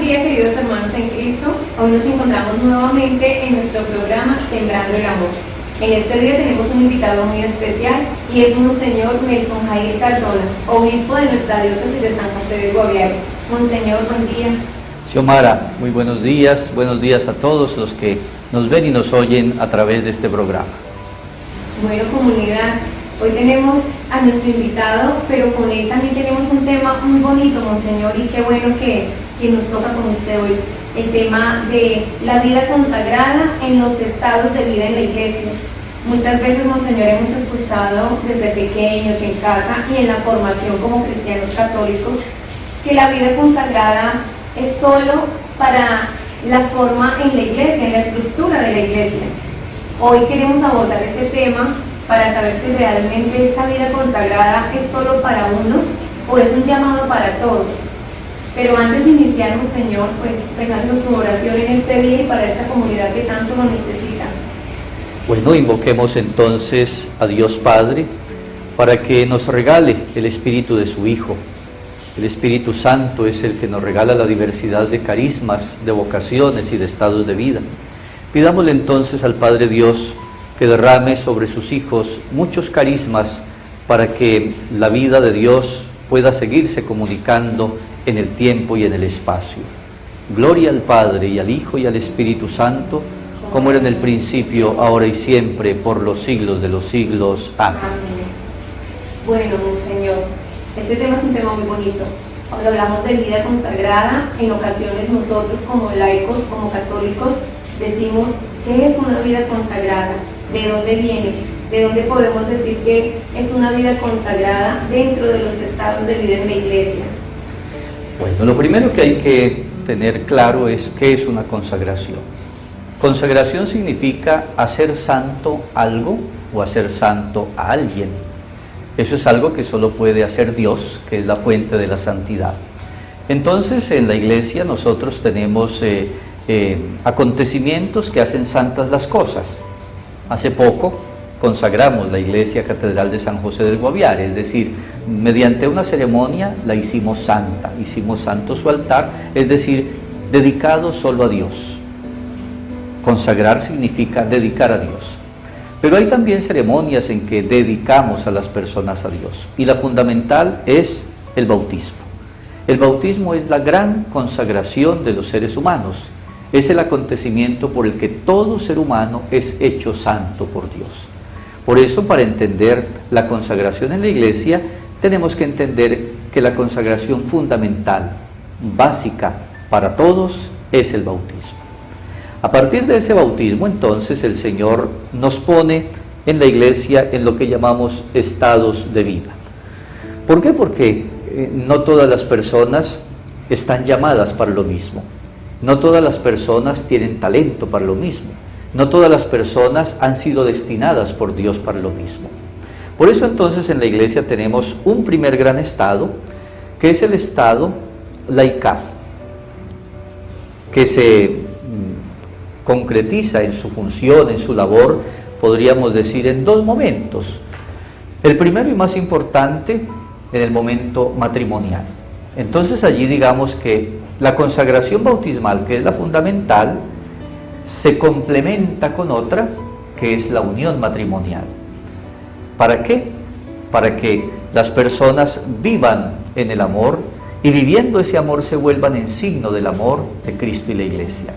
día, queridos hermanos en Cristo. Hoy nos encontramos nuevamente en nuestro programa Sembrando el Amor. En este día tenemos un invitado muy especial y es Monseñor Nelson Jair Cardona, obispo de nuestra diócesis de San José del Guaviare. Monseñor, buen día. Xiomara, muy buenos días a todos los que nos ven y nos oyen a través de este programa. Bueno, comunidad, hoy tenemos a nuestro invitado, pero con él también tenemos un tema muy bonito, Monseñor, y qué bueno que nos toca con usted hoy, el tema de la vida consagrada en los estados de vida en la iglesia. Muchas veces, Monseñor, hemos escuchado desde pequeños en casa y en la formación como cristianos católicos que la vida consagrada es solo para la forma en la iglesia, en la estructura de la iglesia. Hoy queremos abordar ese tema para saber si realmente esta vida consagrada es solo para unos o es un llamado para todos. Pero antes de iniciar, Monseñor, pues regálenos su oración en este día y para esta comunidad que tanto lo necesita. Bueno, invoquemos entonces a Dios Padre para que nos regale el Espíritu de su Hijo. El Espíritu Santo es el que nos regala la diversidad de carismas, de vocaciones y de estados de vida. Pidámosle entonces al Padre Dios que derrame sobre sus hijos muchos carismas para que la vida de Dios pueda seguirse comunicando en el tiempo y en el espacio. Gloria al Padre y al Hijo y al Espíritu Santo, como era en el principio, ahora y siempre, por los siglos de los siglos. Amén. Bueno, Monseñor, este tema es un tema muy bonito. Cuando hablamos de vida consagrada, en ocasiones nosotros como laicos, como católicos, decimos, ¿qué es una vida consagrada? ¿De dónde viene? ¿De dónde podemos decir que es una vida consagrada dentro de los estados de vida en la iglesia? Bueno, lo primero que hay que tener claro es qué es una consagración. Consagración significa hacer santo algo o hacer santo a alguien. Eso es algo que solo puede hacer Dios, que es la fuente de la santidad. Entonces, en la iglesia nosotros tenemos acontecimientos que hacen santas las cosas. Hace poco consagramos la iglesia catedral de San José del Guaviare, es decir, mediante una ceremonia la hicimos santa, hicimos santo su altar, es decir, dedicado solo a Dios. Consagrar significa dedicar a Dios. Pero hay también ceremonias en que dedicamos a las personas a Dios, y la fundamental es el bautismo. El bautismo es la gran consagración de los seres humanos. Es el acontecimiento por el que todo ser humano es hecho santo por Dios. Por eso, para entender la consagración en la iglesia, tenemos que entender que la consagración fundamental, básica para todos, es el bautismo. A partir de ese bautismo, entonces, el Señor nos pone en la iglesia en lo que llamamos estados de vida. ¿Por qué? Porque no todas las personas están llamadas para lo mismo. No todas las personas tienen talento para lo mismo. No todas las personas han sido destinadas por Dios para lo mismo. Por eso entonces en la iglesia tenemos un primer gran estado, que es el estado laical, que se concretiza en su función, en su labor, podríamos decir, en dos momentos. El primero y más importante, en el momento matrimonial. Entonces allí digamos que la consagración bautismal, que es la fundamental, se complementa con otra, que es la unión matrimonial. ¿Para qué? Para que las personas vivan en el amor y viviendo ese amor se vuelvan en signo del amor de Cristo y la iglesia.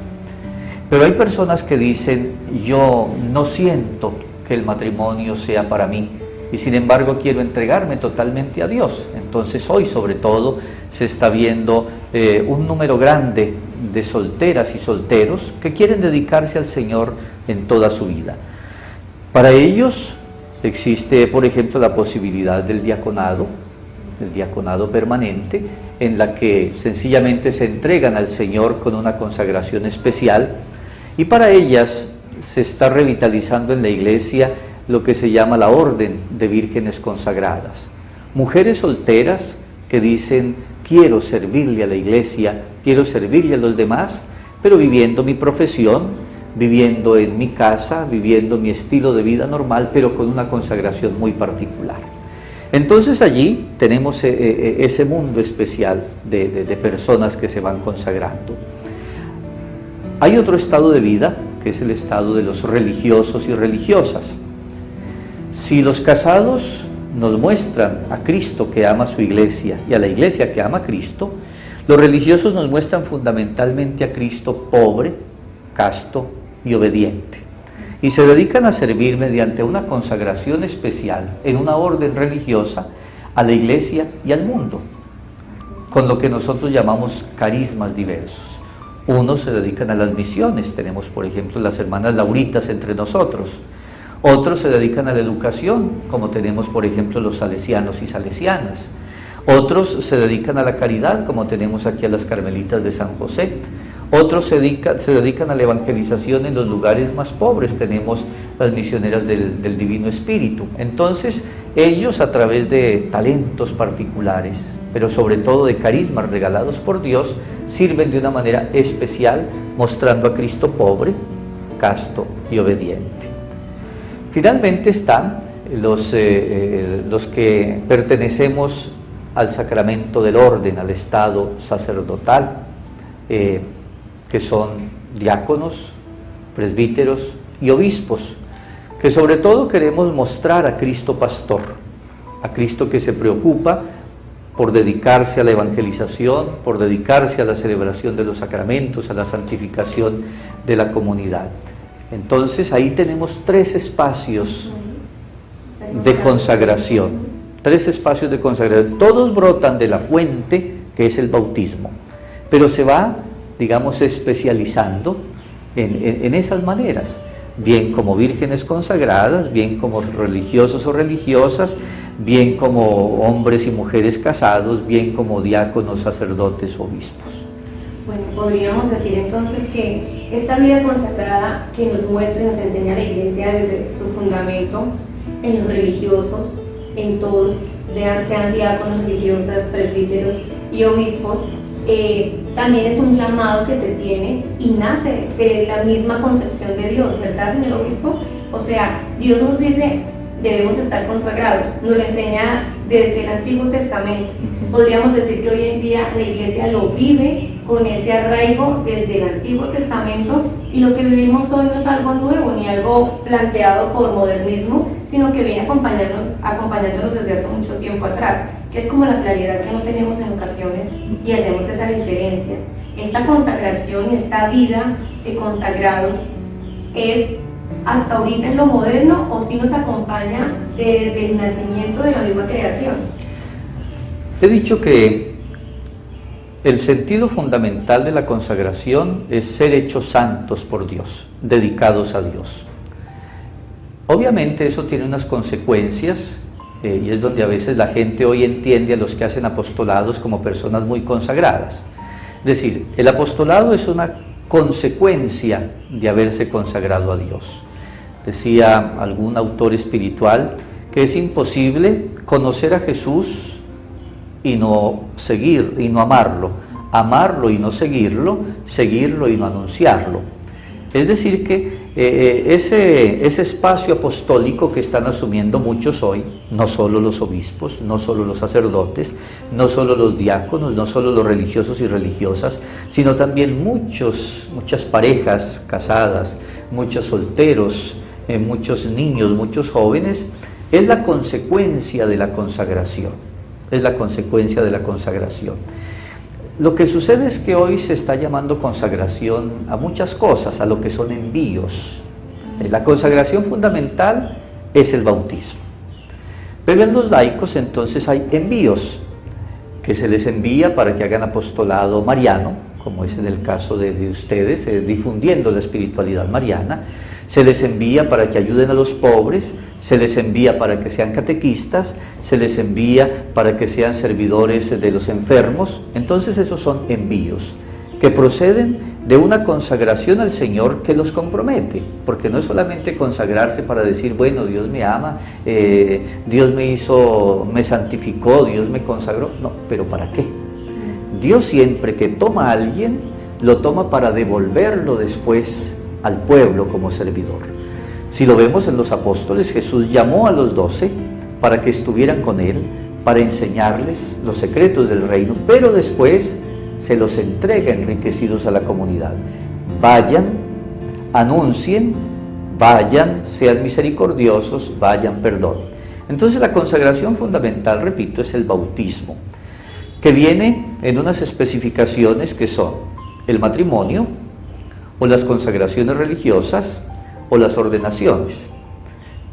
Pero hay personas que dicen, yo no siento que el matrimonio sea para mí y sin embargo quiero entregarme totalmente a Dios. Entonces hoy sobre todo se está viendo un número grande de solteras y solteros que quieren dedicarse al Señor en toda su vida. Para ellos existe, por ejemplo, la posibilidad del diaconado permanente, en la que sencillamente se entregan al Señor con una consagración especial, y para ellas se está revitalizando en la iglesia lo que se llama la orden de vírgenes consagradas. Mujeres solteras que dicen, quiero servirle a la iglesia, quiero servirle a los demás, pero viviendo mi profesión, viviendo en mi casa, viviendo mi estilo de vida normal, pero con una consagración muy particular. Entonces allí tenemos ese mundo especial de personas que se van consagrando. Hay otro estado de vida, que es el estado de los religiosos y religiosas. Si los casados nos muestran a Cristo que ama a su iglesia y a la iglesia que ama a Cristo, los religiosos nos muestran fundamentalmente a Cristo pobre, casto y obediente. Y se dedican a servir mediante una consagración especial en una orden religiosa a la iglesia y al mundo, con lo que nosotros llamamos carismas diversos. Unos se dedican a las misiones, tenemos por ejemplo las hermanas Lauritas entre nosotros. Otros se dedican a la educación, como tenemos por ejemplo los salesianos y salesianas. Otros se dedican a la caridad, como tenemos aquí a las Carmelitas de San José. Otros se dedican a la evangelización en los lugares más pobres, tenemos las misioneras del Divino Espíritu. Entonces ellos, a través de talentos particulares, pero sobre todo de carismas regalados por Dios, sirven de una manera especial, mostrando a Cristo pobre, casto y obediente. Finalmente están los que pertenecemos al sacramento del orden, al estado sacerdotal, que son diáconos, presbíteros y obispos, que sobre todo queremos mostrar a Cristo pastor, a Cristo que se preocupa por dedicarse a la evangelización, por dedicarse a la celebración de los sacramentos, a la santificación de la comunidad. Entonces ahí tenemos tres espacios de consagración, todos brotan de la fuente que es el bautismo, pero se va, digamos, especializando en esas maneras, bien como vírgenes consagradas, bien como religiosos o religiosas, bien como hombres y mujeres casados, bien como diáconos, sacerdotes, obispos. Bueno, podríamos decir entonces que esta vida consagrada que nos muestra y nos enseña la Iglesia desde su fundamento, en los religiosos, en todos, sean diáconos, religiosas, presbíteros y obispos, también es un llamado que se tiene y nace de la misma concepción de Dios, ¿verdad, señor obispo? O sea, Dios nos dice, debemos estar consagrados, nos lo enseña desde el Antiguo Testamento. Podríamos decir que hoy en día la Iglesia lo vive con ese arraigo desde el Antiguo Testamento, y lo que vivimos hoy no es algo nuevo ni algo planteado por modernismo, sino que viene acompañándonos desde hace mucho tiempo atrás, que es como la claridad que no tenemos en ocasiones y hacemos esa diferencia. Esta consagración y esta vida de consagrados es hasta ahorita en lo moderno, o si nos acompaña desde el nacimiento de la misma creación. He dicho que el sentido fundamental de la consagración es ser hechos santos por Dios, dedicados a Dios. Obviamente eso tiene unas consecuencias, y es donde a veces la gente hoy entiende a los que hacen apostolados como personas muy consagradas. Es decir, el apostolado es una consecuencia de haberse consagrado a Dios. Decía algún autor espiritual que es imposible conocer a Jesús y no seguir y no amarlo y no seguirlo y no anunciarlo. Es decir que ese espacio apostólico que están asumiendo muchos hoy, no solo los obispos, no solo los sacerdotes, no solo los diáconos, no solo los religiosos y religiosas, sino también muchas parejas casadas, muchos solteros, muchos niños, muchos jóvenes, es la consecuencia de la consagración. Lo que sucede es que hoy se está llamando consagración a muchas cosas, a lo que son envíos. La consagración fundamental es el bautismo. Pero en los laicos entonces hay envíos, que se les envía para que hagan apostolado mariano, como es en el caso de ustedes, difundiendo la espiritualidad mariana. Se les envía para que ayuden a los pobres, se les envía para que sean catequistas, se les envía para que sean servidores de los enfermos. Entonces esos son envíos que proceden de una consagración al Señor que los compromete, porque no es solamente consagrarse para decir, bueno, Dios me ama, Dios me santificó, Dios me consagró. No, pero ¿para qué? Dios siempre que toma a alguien, lo toma para devolverlo después al pueblo como servidor. Si lo vemos en los apóstoles, Jesús llamó a los 12 para que estuvieran con él, para enseñarles los secretos del reino, pero después se los entrega enriquecidos a la comunidad. Vayan, anuncien, vayan, sean misericordiosos, vayan, perdonen. Entonces la consagración fundamental, repito, es el bautismo, que viene en unas especificaciones que son el matrimonio, o las consagraciones religiosas, o las ordenaciones.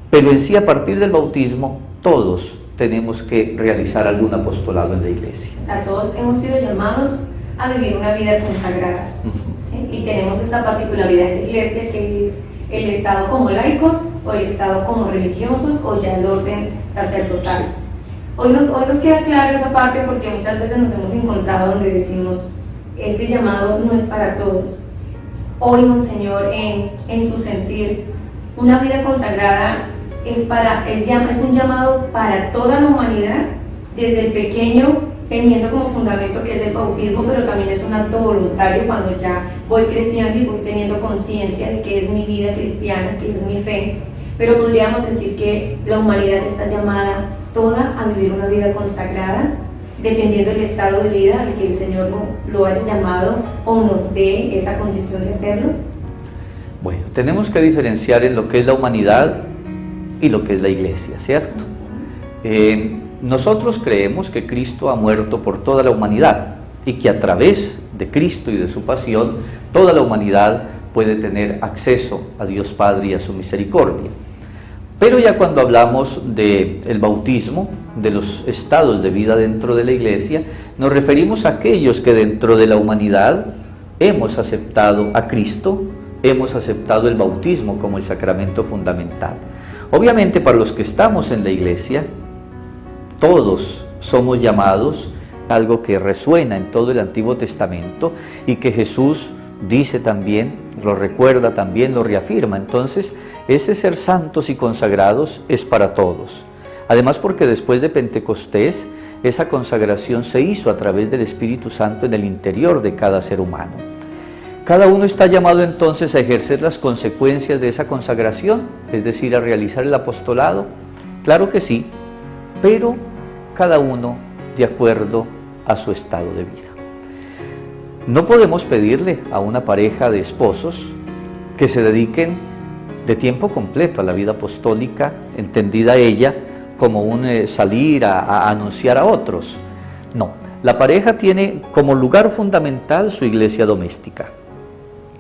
Pero en sí, a partir del bautismo, todos tenemos que realizar algún apostolado en la iglesia. O sea, todos hemos sido llamados a vivir una vida consagrada, ¿sí? Y tenemos esta particularidad en la iglesia, que es el estado como laicos, o el estado como religiosos, o ya el orden sacerdotal. Sí. Hoy nos queda clara esa parte, porque muchas veces nos hemos encontrado donde decimos, este llamado no es para todos. Hoy, Monseñor, en su sentir, una vida consagrada es un llamado para toda la humanidad, desde el pequeño, teniendo como fundamento que es el bautismo, pero también es un acto voluntario cuando ya voy creciendo y voy teniendo conciencia de que es mi vida cristiana, que es mi fe. Pero podríamos decir que la humanidad está llamada toda a vivir una vida consagrada, dependiendo del estado de vida al que el Señor lo haya llamado o nos dé esa condición de hacerlo. Bueno, tenemos que diferenciar en lo que es la humanidad y lo que es la iglesia, ¿cierto? Nosotros creemos que Cristo ha muerto por toda la humanidad y que a través de Cristo y de su pasión, toda la humanidad puede tener acceso a Dios Padre y a su misericordia. Pero ya cuando hablamos del bautismo, de los estados de vida dentro de la iglesia, nos referimos a aquellos que dentro de la humanidad hemos aceptado a Cristo, hemos aceptado el bautismo como el sacramento fundamental. Obviamente, para los que estamos en la iglesia, todos somos llamados, algo que resuena en todo el Antiguo Testamento y que Jesús dice también, lo recuerda también, lo reafirma. Entonces, ese ser santos y consagrados es para todos. Además, porque después de Pentecostés, esa consagración se hizo a través del Espíritu Santo en el interior de cada ser humano. Cada uno está llamado entonces a ejercer las consecuencias de esa consagración, es decir, a realizar el apostolado. Claro que sí, pero cada uno de acuerdo a su estado de vida. No podemos pedirle a una pareja de esposos que se dediquen de tiempo completo a la vida apostólica, entendida ella como un salir a anunciar a otros. No, la pareja tiene como lugar fundamental su iglesia doméstica.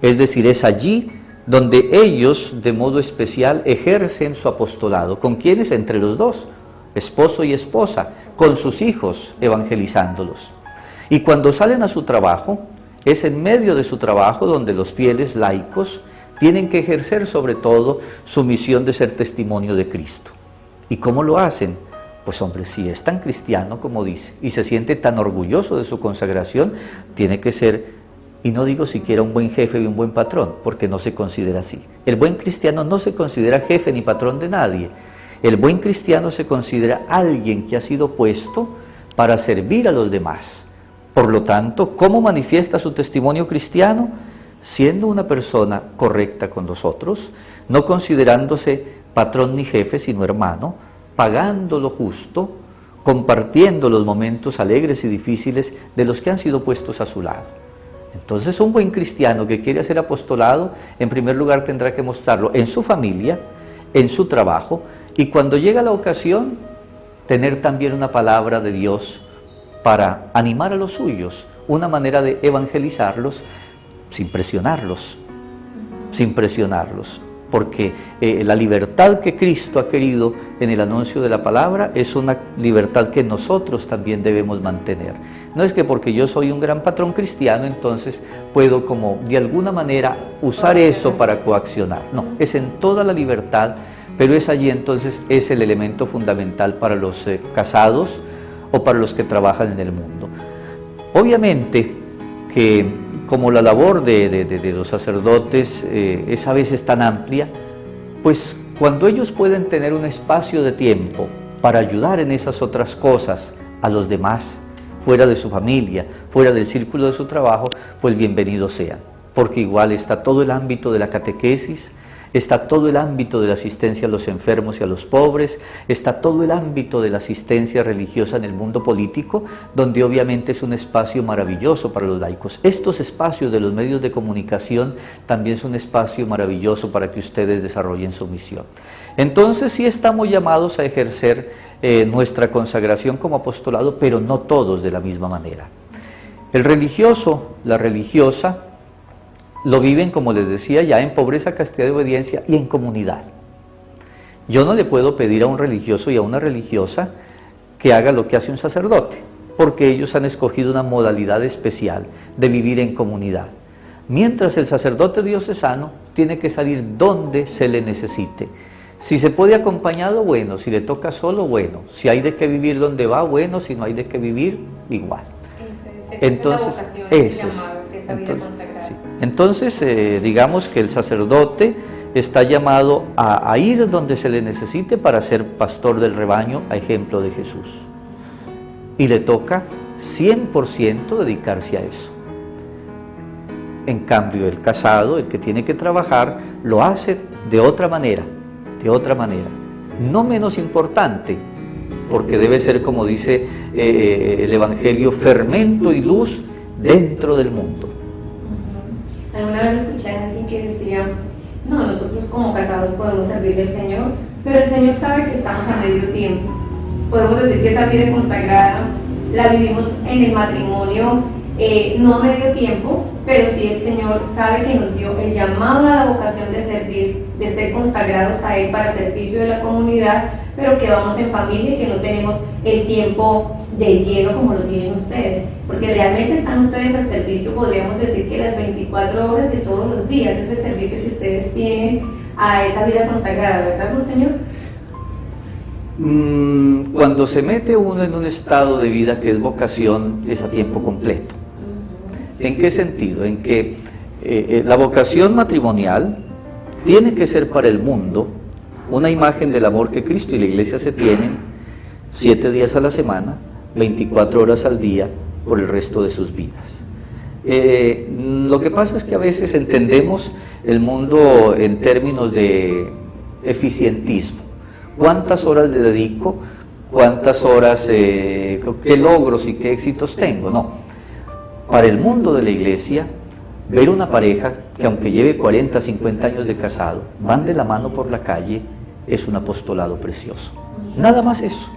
Es decir, es allí donde ellos de modo especial ejercen su apostolado. ¿Con quiénes? Entre los dos, esposo y esposa, con sus hijos, evangelizándolos. Y cuando salen a su trabajo, es en medio de su trabajo donde los fieles laicos tienen que ejercer sobre todo su misión de ser testimonio de Cristo. ¿Y cómo lo hacen? Pues hombre, si es tan cristiano como dice y se siente tan orgulloso de su consagración, tiene que ser, y no digo siquiera un buen jefe y un buen patrón, porque no se considera así. El buen cristiano no se considera jefe ni patrón de nadie. El buen cristiano se considera alguien que ha sido puesto para servir a los demás. Por lo tanto, ¿cómo manifiesta su testimonio cristiano? Siendo una persona correcta con los otros, no considerándose patrón ni jefe, sino hermano, pagando lo justo, compartiendo los momentos alegres y difíciles de los que han sido puestos a su lado. Entonces, un buen cristiano que quiere hacer apostolado, en primer lugar tendrá que mostrarlo en su familia, en su trabajo, y cuando llega la ocasión, tener también una palabra de Dios para animar a los suyos, una manera de evangelizarlos sin presionarlos, porque la libertad que Cristo ha querido en el anuncio de la palabra es una libertad que nosotros también debemos mantener. No es que porque yo soy un gran patrón cristiano, entonces puedo como de alguna manera usar eso para coaccionar. No, es en toda la libertad, pero es allí entonces es el elemento fundamental para los casados o para los que trabajan en el mundo. Obviamente que como la labor de los sacerdotes es a veces tan amplia, pues cuando ellos pueden tener un espacio de tiempo para ayudar en esas otras cosas a los demás, fuera de su familia, fuera del círculo de su trabajo, pues bienvenidos sean, porque igual está todo el ámbito de la catequesis, está todo el ámbito de la asistencia a los enfermos y a los pobres, está todo el ámbito de la asistencia religiosa en el mundo político, donde obviamente es un espacio maravilloso para los laicos. Estos espacios de los medios de comunicación también es un espacio maravilloso para que ustedes desarrollen su misión. Entonces sí estamos llamados a ejercer nuestra consagración como apostolado, pero no todos de la misma manera. El religioso, la religiosa, lo viven, como les decía, ya en pobreza, castidad y obediencia y en comunidad. Yo no le puedo pedir a un religioso y a una religiosa que haga lo que hace un sacerdote, porque ellos han escogido una modalidad especial de vivir en comunidad. Mientras el sacerdote diocesano tiene que salir donde se le necesite. Si se puede acompañado, bueno; si le toca solo, bueno; si hay de qué vivir donde va, bueno; si no hay de qué vivir, igual. Entonces, entonces digamos que el sacerdote está llamado a ir donde se le necesite para ser pastor del rebaño, a ejemplo de Jesús. Y le toca 100% dedicarse a eso. En cambio, el casado, el que tiene que trabajar, lo hace de otra manera, no menos importante, porque debe ser, como dice el Evangelio, fermento y luz dentro del mundo. Alguna vez escuché a alguien que decía: no, nosotros como casados podemos servirle al Señor, pero el Señor sabe que estamos a medio tiempo. Podemos decir que esa vida consagrada la vivimos en el matrimonio, no a medio tiempo, pero sí el Señor sabe que nos dio el llamado a la vocación de servir, de ser consagrados a Él para servicio de la comunidad, pero que vamos en familia y que no tenemos el tiempo de lleno como lo tienen ustedes, porque realmente están ustedes al servicio, podríamos decir que las 24 horas de todos los días, ese servicio que ustedes tienen a esa vida consagrada, ¿verdad, Monseñor? Cuando se mete uno en un estado de vida que es vocación, es a tiempo completo. ¿En qué sentido? En que la vocación matrimonial tiene que ser para el mundo una imagen del amor que Cristo y la Iglesia se tienen 7 días a la semana, 24 horas al día, por el resto de sus vidas. Lo que pasa es que a veces entendemos el mundo en términos de eficientismo. ¿Cuántas horas le dedico? ¿Cuántas horas, qué logros y qué éxitos tengo? No. Para el mundo de la Iglesia, ver una pareja que aunque lleve 40, 50 años de casado, van de la mano por la calle, es un apostolado precioso. Nada más eso.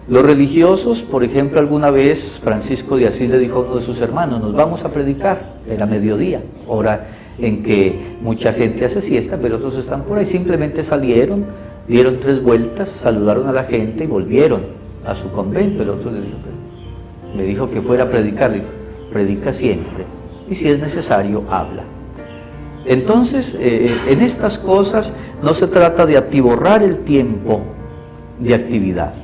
Los religiosos, por ejemplo, alguna vez Francisco de Asís le dijo a uno de sus hermanos: nos vamos a predicar, era mediodía, hora en que mucha gente hace siesta, pero otros están por ahí. Simplemente salieron, dieron 3 vueltas, saludaron a la gente y volvieron a su convento. El otro me dijo que fuera a predicar. Le digo: predica siempre, y si es necesario, habla. Entonces, en estas cosas no se trata de atiborrar el tiempo de actividad.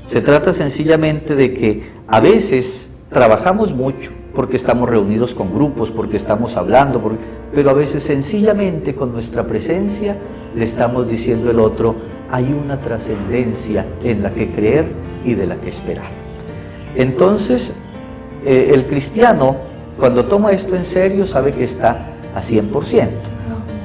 Se trata sencillamente de que a veces trabajamos mucho porque estamos reunidos con grupos, porque estamos hablando, pero a veces sencillamente con nuestra presencia le estamos diciendo al otro: hay una trascendencia en la que creer y de la que esperar. Entonces, el cristiano, cuando toma esto en serio, sabe que está a 100%.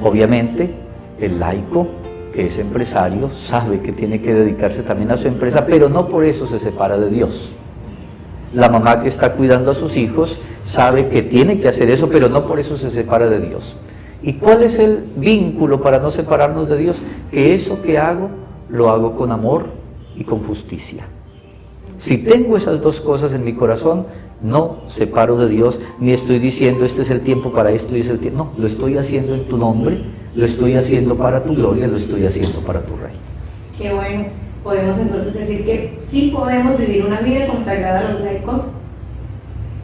Obviamente, el laico, que es empresario, sabe que tiene que dedicarse también a su empresa, pero no por eso se separa de Dios. La mamá que está cuidando a sus hijos sabe que tiene que hacer eso, pero no por eso se separa de Dios. ¿Y cuál es el vínculo para no separarnos de Dios? Que eso que hago, lo hago con amor y con justicia. Si tengo esas dos cosas en mi corazón, no separo de Dios, ni estoy diciendo este es el tiempo para esto y es el tiempo. No, lo estoy haciendo en tu nombre, lo estoy haciendo para tu gloria, lo estoy haciendo para tu reino. Qué bueno. Podemos entonces decir que sí podemos vivir una vida consagrada a los laicos,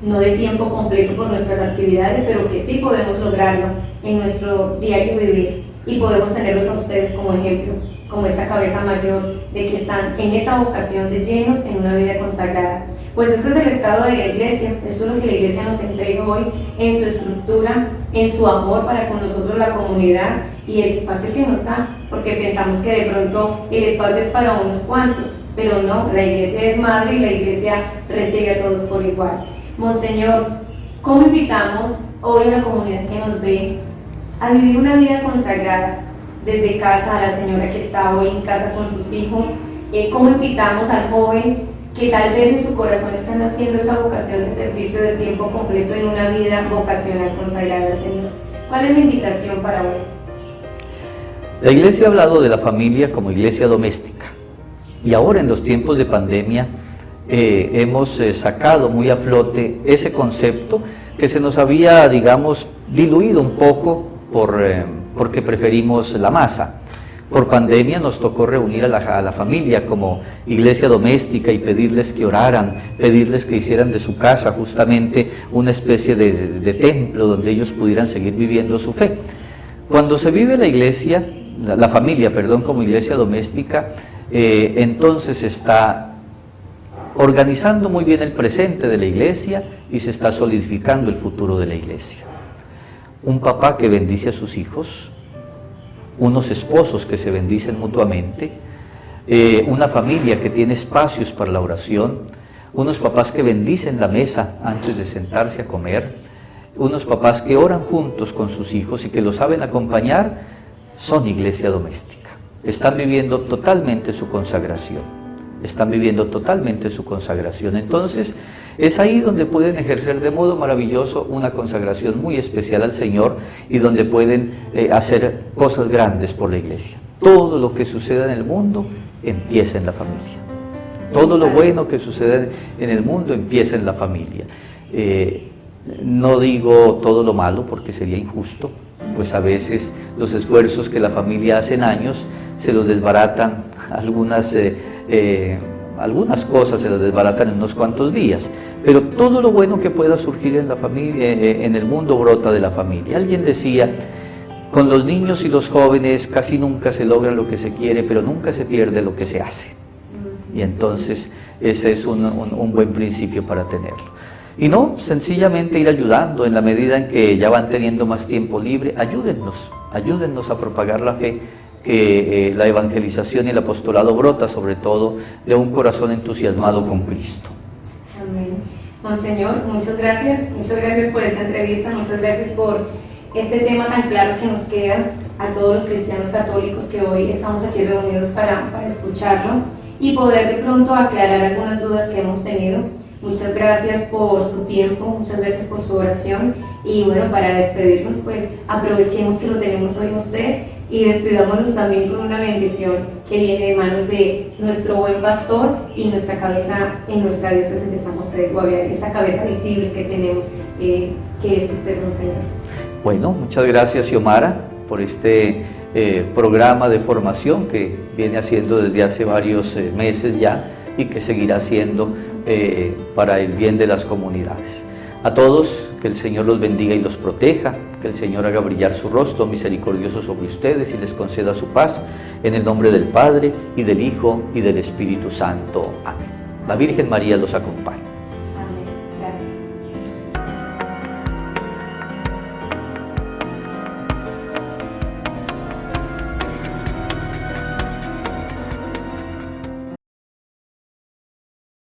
no de tiempo completo por nuestras actividades, pero que sí podemos lograrlo en nuestro diario vivir, y podemos tenerlos a ustedes como ejemplo, como esa cabeza mayor de que están en esa vocación de llenos en una vida consagrada. Pues este es el estado de la Iglesia, esto es lo que la Iglesia nos entrega hoy en su estructura, en su amor para con nosotros, la comunidad, y el espacio que nos da, porque pensamos que de pronto el espacio es para unos cuantos, pero no, la Iglesia es madre y la Iglesia recibe a todos por igual. Monseñor, ¿cómo invitamos hoy a la comunidad que nos ve a vivir una vida consagrada desde casa, a la señora que está hoy en casa con sus hijos? ¿Cómo invitamos al joven que tal vez en su corazón están haciendo esa vocación de servicio de tiempo completo en una vida vocacional consagrada al Señor? ¿Cuál es la invitación para hoy? La Iglesia ha hablado de la familia como iglesia doméstica, y ahora en los tiempos de pandemia hemos sacado muy a flote ese concepto que se nos había, digamos, diluido un poco porque preferimos la masa. Por pandemia nos tocó reunir a la familia como iglesia doméstica y pedirles que oraran, pedirles que hicieran de su casa justamente una especie de templo donde ellos pudieran seguir viviendo su fe. Cuando se vive la familia, como iglesia doméstica, entonces está organizando muy bien el presente de la iglesia y se está solidificando el futuro de la iglesia. Un papá que bendice a sus hijos, unos esposos que se bendicen mutuamente, una familia que tiene espacios para la oración, unos papás que bendicen la mesa antes de sentarse a comer, unos papás que oran juntos con sus hijos y que los saben acompañar, son iglesia doméstica. Están viviendo totalmente su consagración. Están viviendo totalmente su consagración. Entonces, es ahí donde pueden ejercer de modo maravilloso una consagración muy especial al Señor y donde pueden hacer cosas grandes por la iglesia. Todo lo que suceda en el mundo empieza en la familia. Todo lo bueno que sucede en el mundo empieza en la familia. No digo todo lo malo porque sería injusto, pues a veces los esfuerzos que la familia hace en años se los desbaratan algunas cosas se las desbaratan en unos cuantos días, pero todo lo bueno que pueda surgir en la familia, en el mundo, brota de la familia. Alguien decía, con los niños y los jóvenes casi nunca se logra lo que se quiere, pero nunca se pierde lo que se hace. Y entonces ese es un buen principio para tenerlo. Y no, sencillamente ir ayudando en la medida en que ya van teniendo más tiempo libre. Ayúdennos a propagar la fe, que la evangelización y el apostolado brota sobre todo de un corazón entusiasmado con Cristo. Amén. Monseñor, muchas gracias por esta entrevista, muchas gracias por este tema tan claro que nos queda a todos los cristianos católicos que hoy estamos aquí reunidos para escucharlo y poder de pronto aclarar algunas dudas que hemos tenido. Muchas gracias por su tiempo, muchas gracias por su oración y bueno, para despedirnos pues aprovechemos que lo tenemos hoy en usted y despidámonos también con una bendición que viene de manos de nuestro buen pastor y nuestra cabeza en nuestra diócesis de San José del Guaviare, esa cabeza visible que tenemos, que es usted, Monseñor. Bueno, muchas gracias, Xiomara, por este programa de formación que viene haciendo desde hace varios meses ya y que seguirá haciendo para el bien de las comunidades. A todos, que el Señor los bendiga y los proteja, que el Señor haga brillar su rostro misericordioso sobre ustedes y les conceda su paz, en el nombre del Padre, y del Hijo, y del Espíritu Santo. Amén. La Virgen María los acompañe.